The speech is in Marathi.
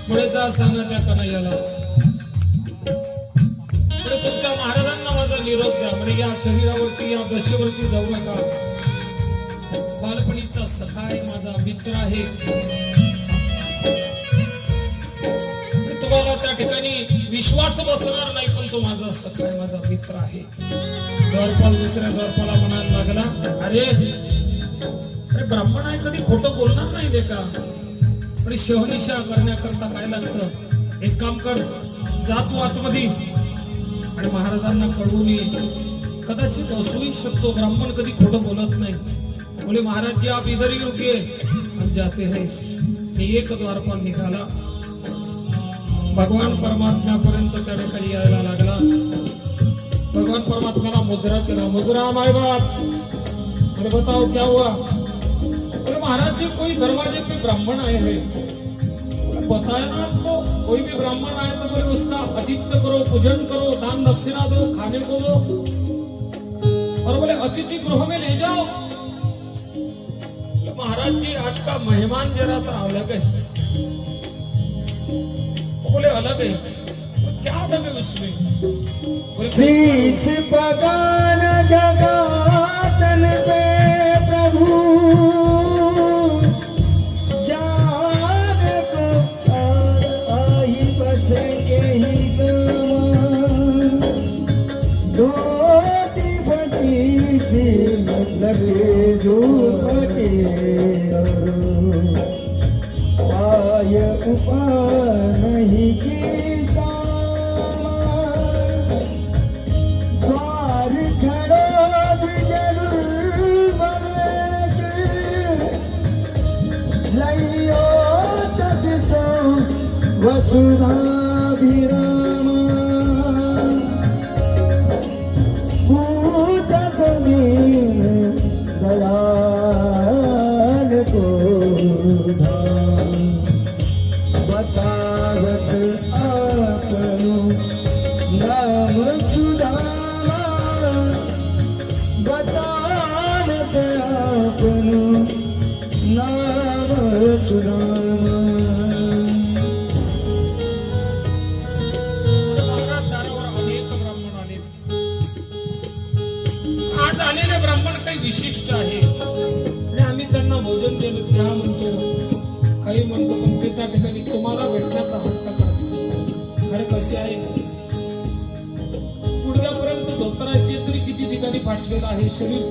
पुढे जा सांगा त्या कन्हैयाला, पुढे तुमच्या महाराजांना माझा निरोप द्या. म्हणजे या शरीरावरती या दशेवरती जाऊ नका. बालपणीचा सखा आहे, माझा मित्र आहे. तुम्हाला त्या ठिकाणी विश्वास बसणार नाही, पण तो माझा सखा आहे, माझा मित्र आहे. द्वारपाल दुसऱ्या द्वारपाला म्हणायला लागला, अरे ब्राह्मण आहे, कधी खोटं बोलणार नाही दे का. पण शहनिशा करण्याकरता काय लागतं, एक काम कर, जा तू आतमध्ये आणि महाराजांना कळवून ये. कदाचित असूही शकतो, ब्राह्मण कधी खोटं बोलत नाही. बोले महाराज जी आप इधर ही रुके, हम जाते हैं. एक द्वारपाल निघाला, भगवान परमात्म्यापर्यंत त्या ठिकाणी यायला लागला. भगवान परमात्म्याला मुजरा केला, मुजरा माय बाप, अरे बताओ क्या हुआ. अरे महाराज जी कोई दरवाजे पे ब्राह्मण आए हैं, बताया ना आपको, कोई भी ब्राह्मण आए तो बोले उसका आतिथ्य करो, पूजन करो, दान दक्षिणा दो, खाने को दो, और बोले अतिथि गृह में ले जाओ. महाराज जी आज का मेहमान जरा सा अलग है. बोले अलग है, क्या अलग है उसमें. शीश बगान जगातन पे प्रभु जान को आई बस के ही दो फटी से मतलब जो फटे आय उपा नहीं की वसुधाभिराम पूजत दीन दयाल को धाम. बतावत आपनु नाम सुधामा, बतावत आपनु नाम सुधामा. विशिष्ट आहे आणि आम्ही त्यांना भोजन दिलं, घ्या म्हणतो, काही म्हणतो, पण ते त्या ठिकाणी तुम्हाला भेटण्याचा हट्ट करतात. खरे कसे आहे, गुडघ्यापर्यंत धोतर आहे ते तरी किती ठिकाणी फाटलेलं आहे. शरीर